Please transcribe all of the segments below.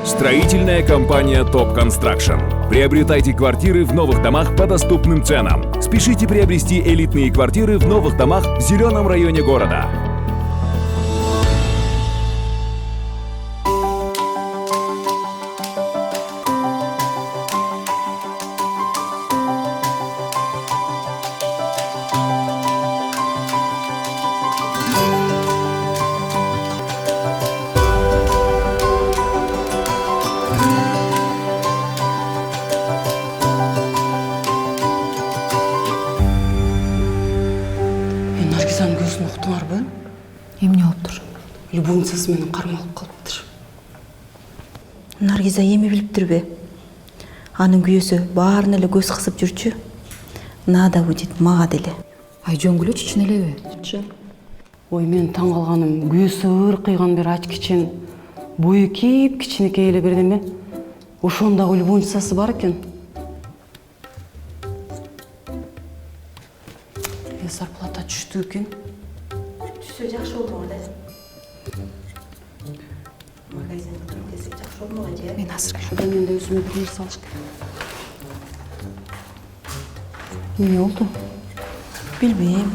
Строительная компания Top Construction. Приобретайте квартиры в новых домах по доступным ценам. Спешите приобрести элитные квартиры в новых домах в зеленом районе города. Наргизаның көзін ұқтыңар ба? Емне олып тұр? Любовницасы менің қармалып қалыптыр. Наргиза еме біліп тұр бе? Аның күйесі барын әлі көз қысып жүрчі. Нада өтет маға деле. Ай жөңгілі чечінеле бе? Ой, мен таң қалғаным, күйесі өр қиған бер ач кичен, бойы кейіп кичінекей еле берден бе? Ошондағы любовницасы бар екен. Зарплата түшті екен. Түсі жақшы олды орда. Магазин тұрым десек жақшы олды оға жия. Мен асыр Шуда мен де өзіме бір нерсе алыш керек. Не oldu? Bilmeyeyim.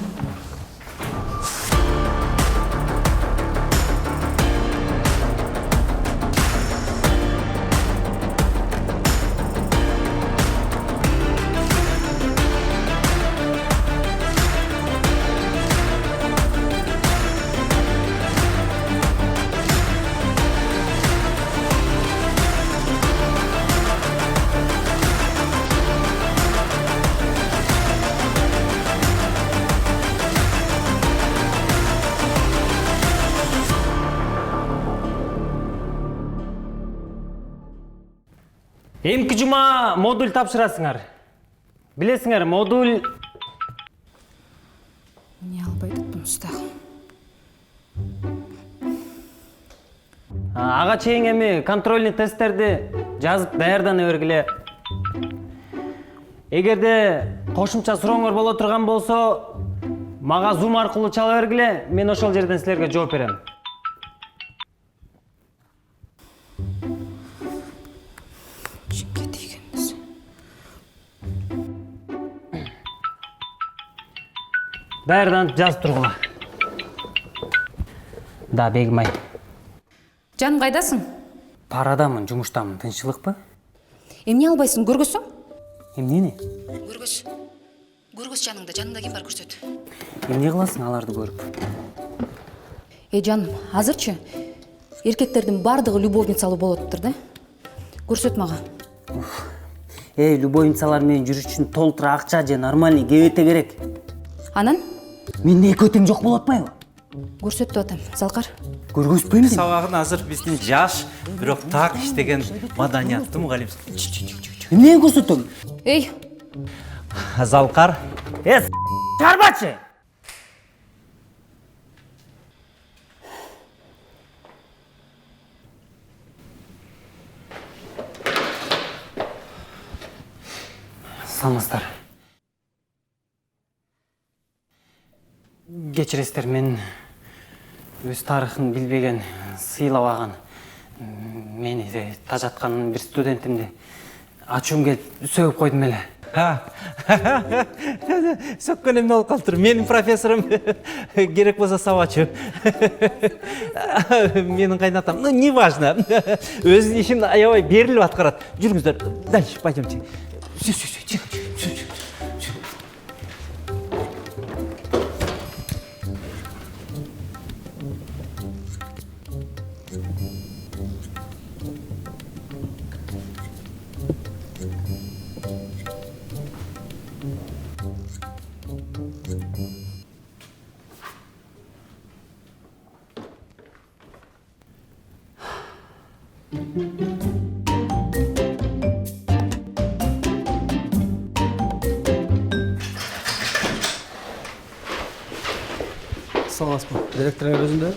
Эмки жума модуль тапшырасыңар. Билесиңер, модуль... Не албайдық бұны ұстағы. Ага чейин эми контрольный тесттерди жазып даярдана бергиле. Эгерде кошумча сурооңор боло турган болсо, мага Zoom аркылуу чала бергиле, мен ошол жерден силерге жооп берем. Даярданып жазып тургула. Да, Бегимай. Жаным қайдасың? Парадамын, жумуштамын, тынччылыкпы? Эмне албайсың, көргөсүң? Эмнени? Көргөс. Көргөс жаныңда ким бар көрсөт. Эмне кыласың аларды көрүп? Жаным, азырчы эркектердин бардыгы любовницалуу болуптур да. Көрсөт мага. Любовницалар менен жүрүш үчүн толтура акча же нормальный кебете керек. Анан? Менде эки өтең жок болуп атпайбы? Көрсөттү атам, Залкар. Көргөзбөйм сени. Сабагын азыр биздин жаш, бирок так иштеген маданияттуу мугалим. Эмне көрсөтөм? Эй, Залкар. Чарбачы! Саламатсыздар. Кечиресиздер, мен өз тарыхын билбеген, сыйлабаган, мени тажаткан бир студентимди ачуум келип сөгүп койдум эле. Сөккөн эмне болуп калыптыр? Менин профессорум керек болсо сабачы. Менин кайнатам. Ну, не важно. Өзүнүн ишин аябай берилип аткарат. Жүрүңүздөр. Дальше пойдемте. Тихо. Саламатсызбы? Директорың өзүндө?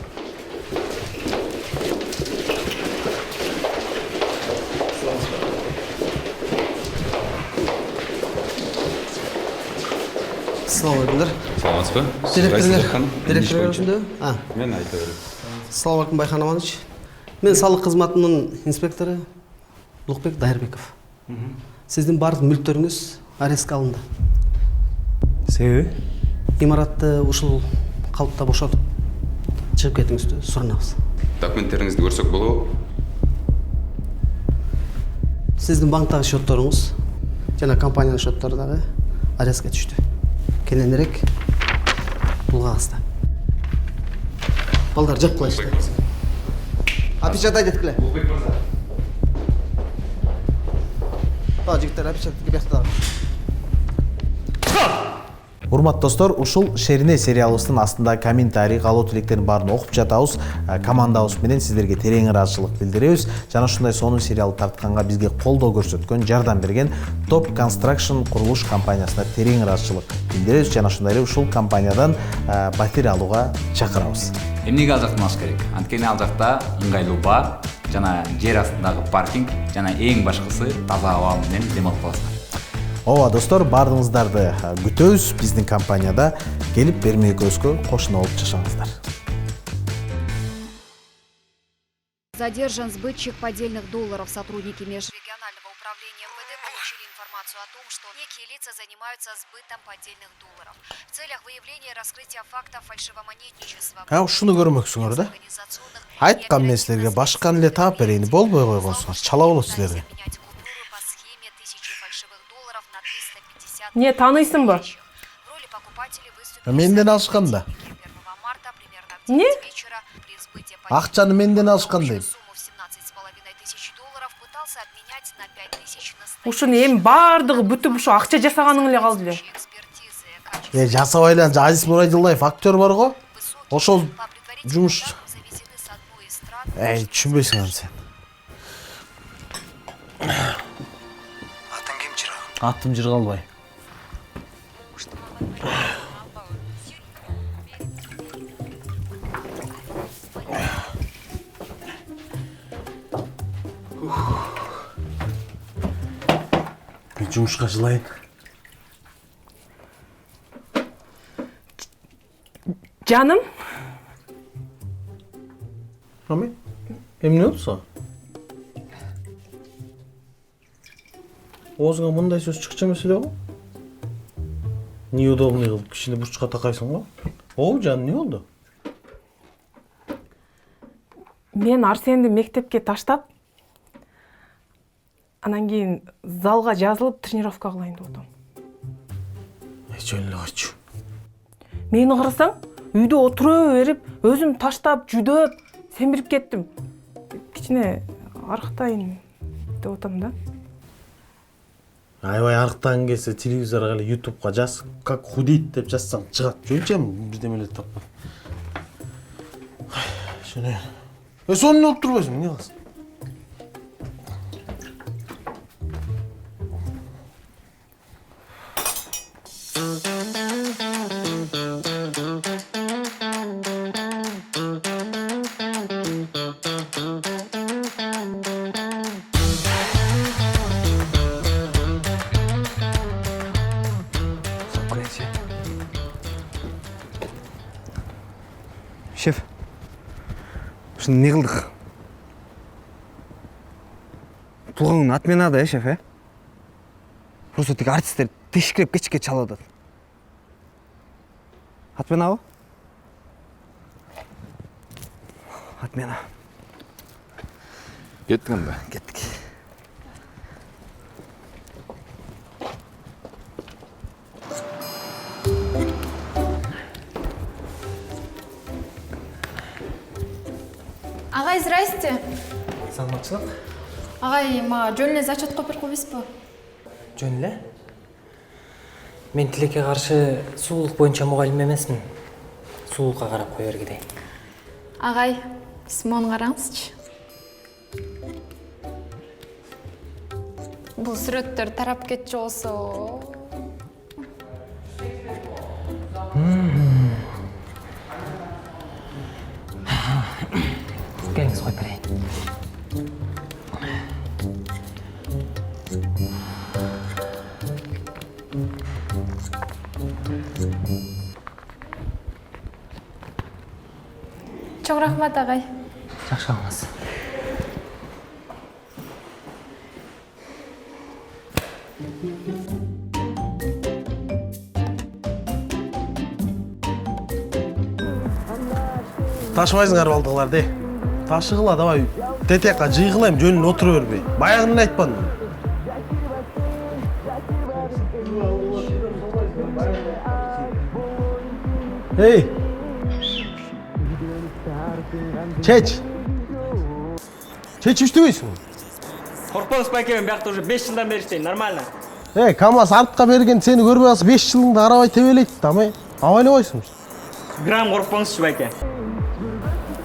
Салам алейкумдар. Саламатсызбы? Директорың өзүндө? Мен айта берем. Салам алейкум Байхан Аманович. Мен салық қызметінің инспекторы Лукбек Дайырбеков. Сіздің барлық мүліктеріңіз арестке алынды. Себебі? Имаратты ушул қалыпта бошотуп чыгып кетиңизди сурунабыз. Документтериңизди көрсөк болобу? Сіздің банктагы счетторуңуз жана компаниянын счеттары дагы арестке түштү. Кененирээк бул кагазда. Балдар жеп коюшты. Опечатать эткиле. Лукбек мырза. Та жигиттер опечатать бияктагы. Урматтуу достор, ушул Шерине сериалыбыздын астында комментарий, калуу тилектердин баарын окуп жатабыз. Командабыз менен сиздерге терең ыраазычылык билдиребиз. Жана ушундай сонун сериал тартканга бизге колдоо көрсөткөн, жардам берген Top Construction курулуш компаниясына терең ыраазычылык билдиребиз. Жана ушундай эле ушул компаниядан батир алууга чакырабыз. Эмнеге ал жакты алыш керек? Анткени ал жакта ыңгайлуу баар жана жер астындагы паркинг жана эң башкысы таза аба менен дем алып каласыңар. Ооба достор, баардыгыңыздарды күтөбүз. Биздин компанияда келип бермекөзгө кошуна болуп жашаңыздар. Задержан сбытчик поддельных долларов. Сотрудники межрегионального управления МВД получили информацию о том, что некие лица занимаются сбытом поддельных долларов. В целях выявления и раскрытия фактов фальшивомонетничества. Ушуну көрмөксүңөр да. Айткан мен силерге башканы эле таап берейин, болбой койгонсуңар. Чала болот силерге. Не, таанысыңбы? Менден алышкан да. Не? Акчаны менден алышкан дейм. Ушуну эми баардыгы бүтүп ушу акча жасаганың эле калды эле. Жасабайлан Азиз Мурадилдаев актер бар го. Ошол жумуш. Түшүнбөйсүң сен. Атың ким чырагым? Атым Жыргалбай. Мен жумушка жылайын. Жаным, Рами, эмне болду сага? Оозуңа мындай сөз чыкчу эмес эле го? Неудобный кылып кичине бурчка такайсың го? Оо, жаным, эмне болду? мен Арсенди мектепке таштап, анан кийин залга жазылып тренировка кылайын деп атам. Жөн эле койчу. Мени карасаң, үйдө отура берип, өзүм таштап, жүдөп, семирип кеттим. Кичине арыктайын деп атам да. Аябай арыктагың келсе, телевизорго эле YouTube'га жаз, как худеть деп жазсаң чыгат. Жөнчем бирдемелер таппа. Шуну. Сонун болуп турбайсың, эмне кыласың? Шеф, ушуну эмне кылдык? Туугаңдын отменада, шеф, Просто тик артисттер тешкиреп кечке чалып атат. Отменабы? Отмена. Кеттик анда. Кеттик. Агай, здрасте. Саламатчылык. Агай, мага жөн эле зачет коюп койбойсузбу? Жөн эле? Мен тилекке каршы сулуулук боюнча мугалим эмесмин. Сулуулукка карап кое бергиле. Агай, Симон караңызчы. Бул сүрөттөр тарап кетчү болсо. Келиңиз коюп берейин. Чоң рахмат, агай. Жакшы калыңыз. Ташыбайсыңар балдыгыларды. Ташыгыла давай. Тетекка жыйгылайм, жөнүн отура бербей. Баягыны айтпадым. Эй! Чеч! Чеч үстүбөйсүң? Коркпоңуз байке, мен биякта уже 5 жылдан бери иштейм, нормально. КамАЗ артка берген сени көрбөй калса 5 жылыңды карабай тебелейт да, амай. Абайлабайсың. Грамм коркпоңузчу байке.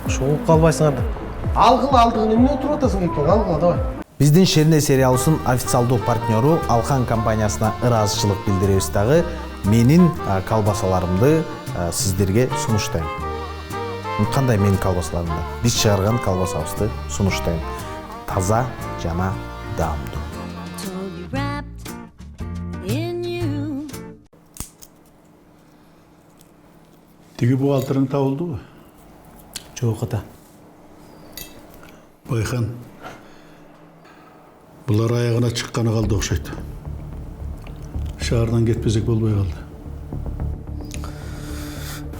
Шоңуп калбайсыңар да. Алгыла алдыгын эмне отуруп атасың экен? Алгыла давай. Биздин Шерине сериалыбыздын официалдуу партнеру Алхан компаниясына ыраазычылык билдиребиз дагы. Менин колбасаларымды сиздерге сунуштайм. Кандай менин колбасаларымды? Биз чыгарган колбасабызды сунуштайм. Таза жана даамдуу. Тиги бухгалтериң табылдыбы? Жок ата. Байхан, булар аягына чыкканы калды окшойт. Шаардан кетпесек болбой калды.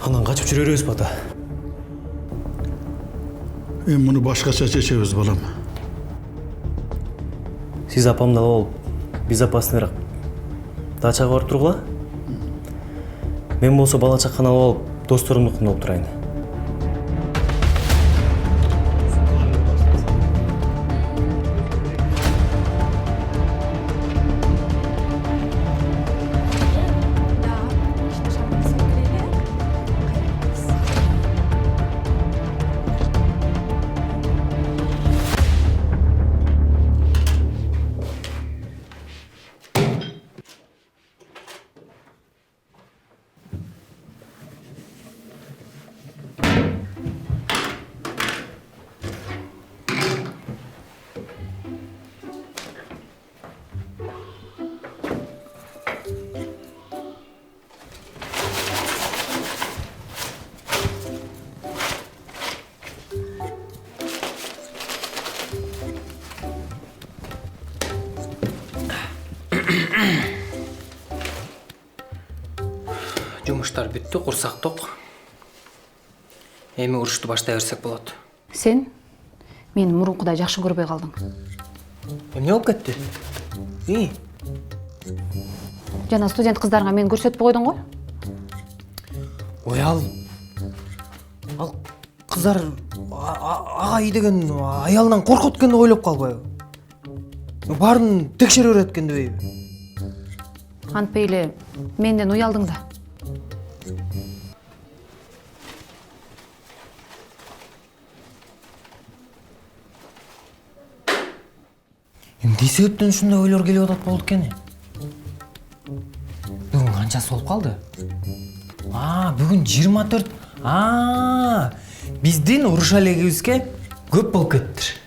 Анан качып жүрө беребиз ата. Муну башкача чечебиз, балам. Сиз апамды алып, безопасныйраак дачага барып тургула. Мен болсо бала чаканы алып, досторумдукун алып турайын. Жумуштар бүттү, курсак ток. Эми урушту баштай берсек болот. Сен мени мурункудай жакшы көрбөй калдың. Эмне болуп кетти? Жана студент кыздарга мени көрсөтпөй койдуң го? Ой, ал кыздар агай деген аялынан коркот экенин ойлоп калбайбы? Баарын текшере берет экен дебейби? Антпей эле менден уялдың да. Эмне себептен ушундай ойлор келип атат болду экен? Бүгүн канчасы болуп калды? Бүгүн 24. Биздин уруш элегибизге көп болуп кеттир.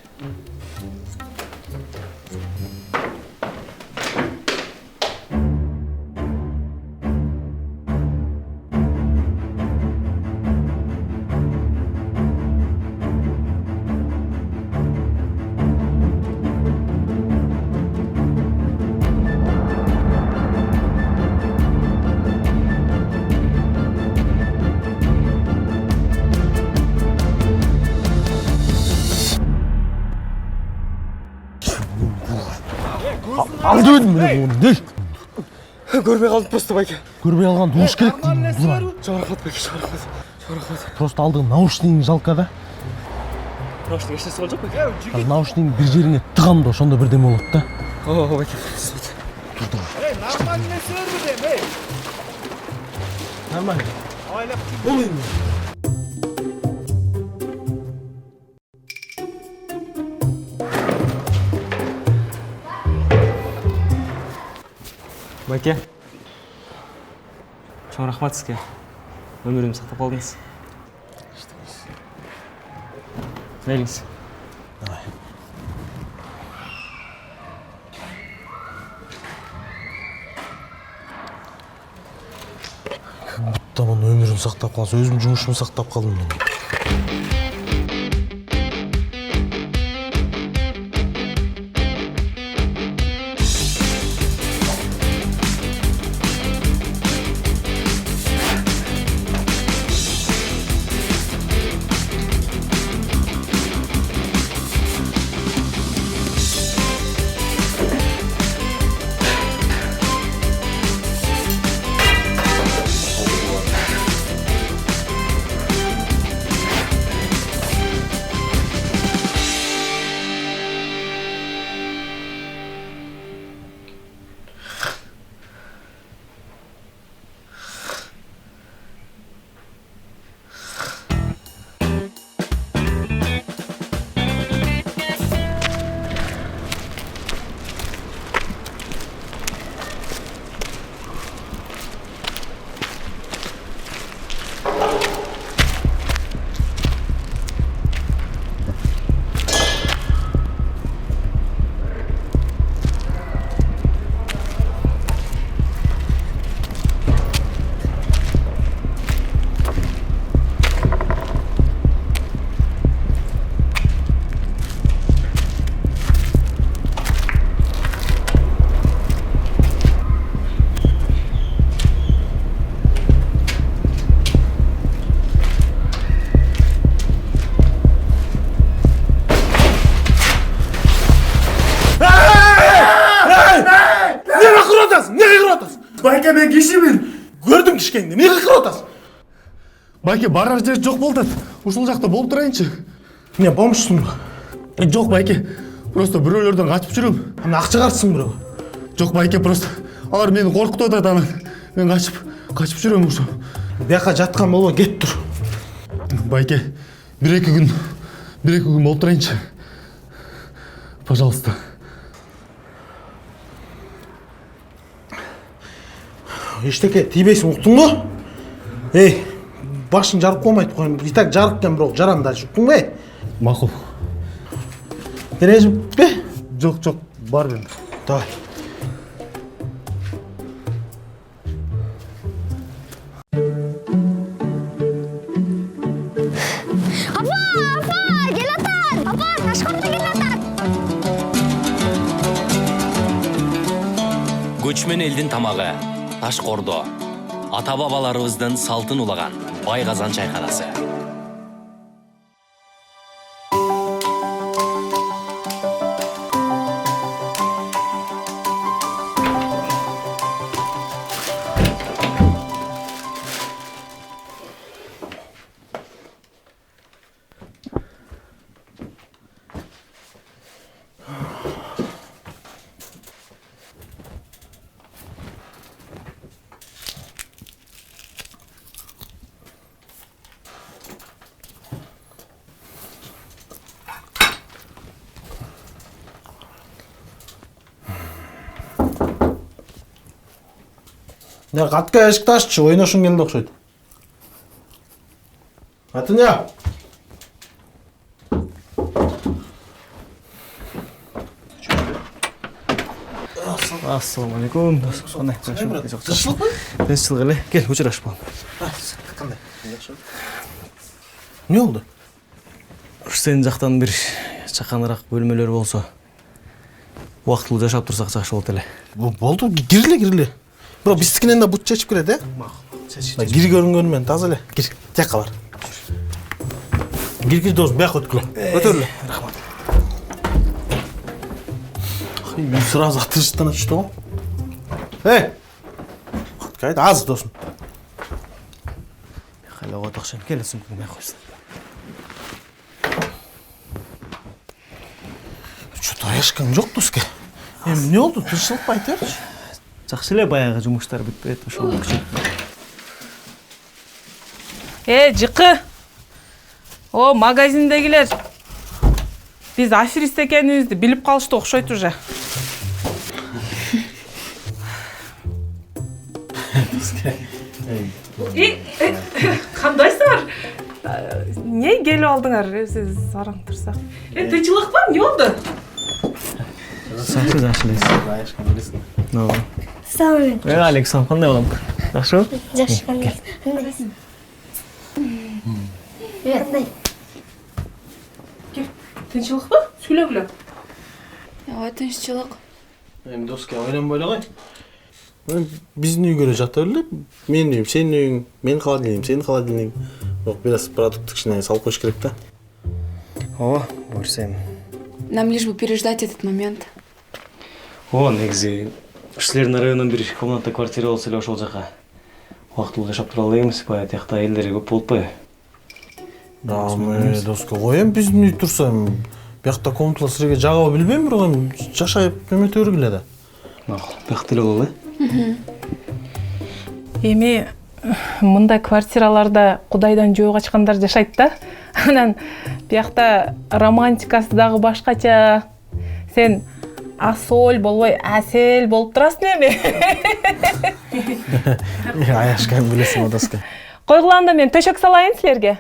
Алды өдім мені бұл, Көрбей қалды просто байке. Көрбей алған душ керек деймін. Жарақат байке, жарақат. Просто алдың наушнигің жалқа да. Наушник ешнесі бол жоқ байке? Наушнигің бір жеріңе тығам да, ошонда бірдеме болады да. Байке, Нормально сөрбі дем, Нормально. Бұл үймі? Байке, чоң рахмат сізге. Өмірімді сақтап қалдыңыз. Мейліңіз. Давай. Бұттамын өмірін сақтап қалса, өзім жұмышымды сақтап қалдым мен. атасың? Не қиқырып атасың? Байке, мен кешемін. Көрдің кішкенді, не қиқырып атасың? Байке, барар жер жоқ болды. Ушул жақта болып тұрайыншы. Не, болмышсың ба? Жоқ, Байке. Просто біреулерден қачып жүрем. Ана ақша қарсың біреу. Жоқ, Байке, просто алар мені қорқытып атады. Мен қачып жүрем ушо. Бияққа жатқан болма, кет тұр. Байке, бір-екі күн болып тұрайыншы. Пожалуйста. Ештеке тибейсің, ұқтың ба? Ей, башың жарып қоймайды қойым. Итак жарықкен бірақ жарамда жұқтың ба? Мақұл. Ренжіп бе? Жоқ, бар бен. Давай. Көчмен елдің тамағы, таш қордо, ата бабаларыбыздың салтын улаган бай қазан чайханасы. Ne қатқа әшікті ашшы, ойнашың келді оқшайды. Атыня! Ассалаумалейкум. Қандай? Тышылық ба? Тышылық әлі. Кел, өчір ашып болам. Қандай? Не oldu? Сен жақтан бір шақанырақ бөлмелер болса, уақытылы жашап тұрсақ жақсы болды әлі. Болды, кирле. Бро, бистікінен де бұт чечіп кіреді, ә? Кир көрінгенмен таза әлі. Кир, тек қалар. Кир, досым, бәқ өткілі. Өтерлі. Рахмат. Үй сразу атырыштан açtı o. Hey! Қайда, аз досым. Қайла отақшан, келі сүмкін мен қойсын. Что-то ешкім жоқ доске. Не oldu? Тыршылып байтыршы? Жақсы әлі баяғы жұмыстар бітпеді, ошол күші. Жықы. О, магазиндегілер. Biz аферист екенімізді біліп қалышты оқшайды уже. Қандайсыңар? Не келіп алдыңар? Сіз сараң тұрсақ. Тынчылық бар, не oldu? Сәңсіз ашылайсың. No. Сәлем. Александр, қандай болам? Жақсы ма? Жақсы. Қандай? Тынчылық ба? Сөйлегілі. Тынчылық. Енді доске ойланбай ғой. Біздің үй көре жата білді. Мен үйім, сен үйің, мен холодильнигім, сен холодильнигің. Жоқ, biraz продукт кішкене салып қойыш керек та. О, көрсем. Нам лишь бы переждать этот момент. О, негізі, сілердің районнан бір комната квартира болса әлі ошол жаққа. Уақытылы жашап тұра алаймыз, бая тияқта елдері көп болып бай. Доске, қоям біздің үй тұрса, бияқта комнаталы сірге жағау білбейм, бірақ жашайып өмет өргіледі. Бияқтылы олы? Еме, мұнда квартираларда құдайдан жөө қачқандар жашайды да. Анан, бияқта романтикасы дағы башқача. Сен асол болбой, әсел болып тұрасың еме. Аяшқан білесің одасқа. Қойғыланда мен төшек салайын сілерге.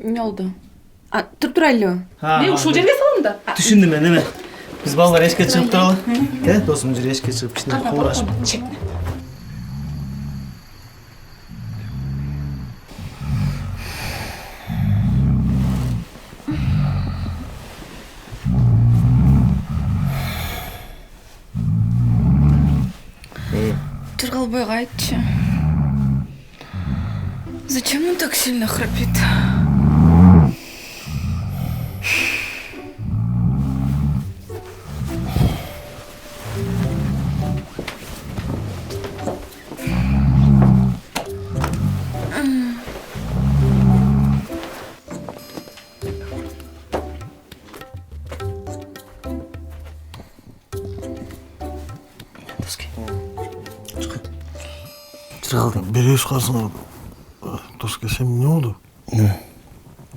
Не oldu? Тұр-тұрайлы. Не, ұшыл жерге салым да? Түшіндім мен, еме. Біз балалар ешке шығып тұралы. Досым жүр ешке шығып, ішіне қолыр ашып. Тұрғалбайға айтшы. Зачем он так сильно храпит? Доски. Чықы. Жүре қалдың. Береш қасыңа. Доска, сен не болды?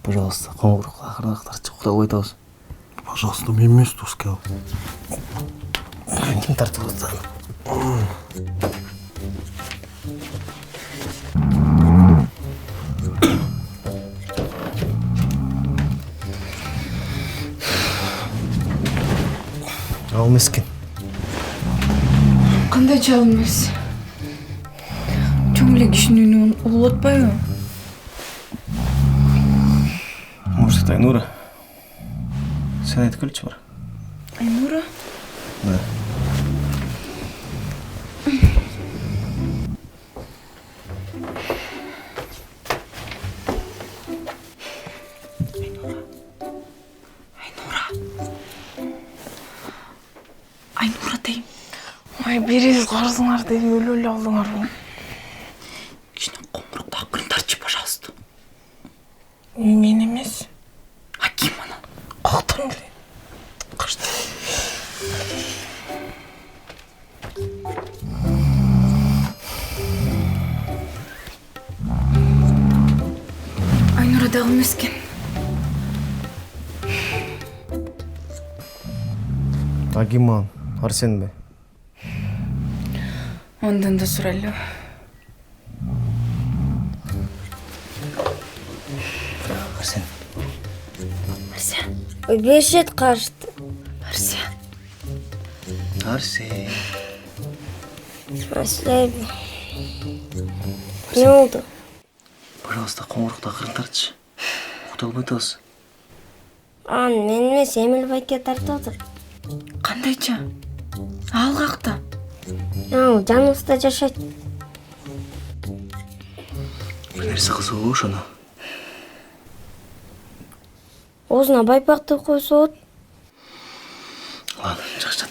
Пожалуйста, қоңырық ақырын тартшы құда қойтауыз. Пожалуйста, мен емес, Доска. Кім тартып отыр? Ал мескен. Қандай жалмыз? Чөңіле кишінің ұлы отпай ма? Может, это Айнура? Сен айтып келші бар. Айнура? Да. Айнура дейм. Ой, берез қарызыңар деп өлі алдыңар бұл. Кішіне қоңырықты ақырын тартшы, пожалуйста. Мен емес. А кем ана? Қақтырым біле. Қашты. Айнурадағы мескен. Агиман, Арсен бе? Ondan da süreli. Арсен. Арсен. Бешет қашты. Арсен. Арсен. Арсен. Не oldu? Пожалуйста, қоңырықты ақырын тартшы. Құда алмайтауыз. Мен емес, Эмил байке тартып отыр. Қандайча? Ал қақта. Жанымызда жашайды. Нәрсе қызығы ош ана. Озына байпақты қойсы от. Ладно, жақсы.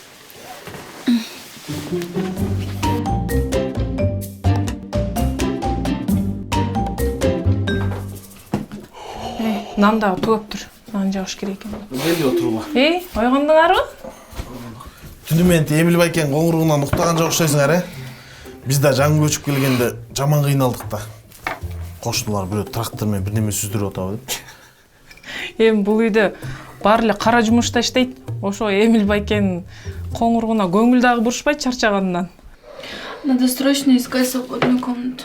Нан да туып тұр. Нан жауыш керек екен. Келді отыруға. Ойғандыңар ма? Түнімен Эмил байкен қоңырығынан ұқтаған жоқ ұқсайсыңар, Біз да жаңы көшіп келгенде жаман қиналдық та. Қошылар біреу трактормен бірнеме сүздіріп отыр деп. Бұл үйді барлы қара жұмышта іштейді. Ошо Эмил байкен қоңырығына көңілдағы бұрышпайды чарчағанынан. Надо срочно искать свободную комнату.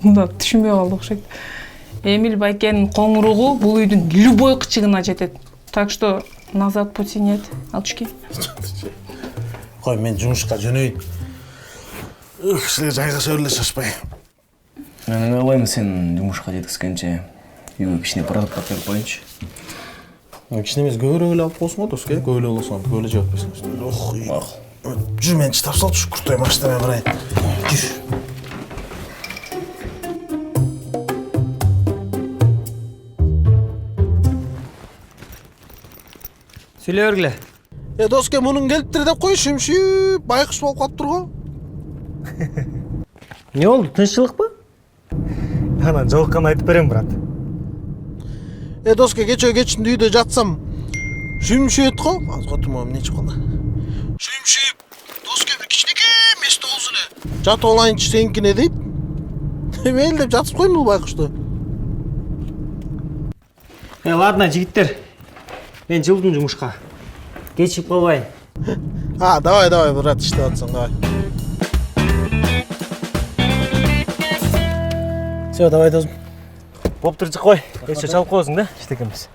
Мында түшінбей қалды ұқсайды. Эмил байкен қоңырығы бұл үйдің любой қычығына жетеді. Так что назад пути нет. Алчки. Қой, мен жұмысқа жөнейін. Сілер жайға сөйлес шашпай. Мен ойлаймын сен жұмысқа жеткізгенше үйге кішіне продуктар беріп қойыншы. Кішіне емес көйлек алып қойсын ғой, Доске. Көйлек аласың, көйлек жауап берсің. Жүр, мен читап салды, шүкіртай машинамен барайын. Жүр. Сөйлей бергіле. Доске, мұның келіптір деп қой, шымшып, байқұш болып қалып тұр ғой. Не oldu? Тыншылық па? Ана, жоққан айтып берем, брат. Доске, кечінде үйде жатсам, шымшып еді ғой. Аз қотырмауым, нечі қолда. Шымшып, Доске, бір кішінеке месті олсылы. Жат олайыншы сенкіне дейді. Мейл деп жатып қойын бұл байқұшты. Ладно, жігіттер. Мен жылдым жұмышқа. Кешіп қалбайын. Давай, брат, іште атсың, давай. Все, давай, досым. Боп тұрчы қой. Кеше жалып қойсың да, іштекеміз.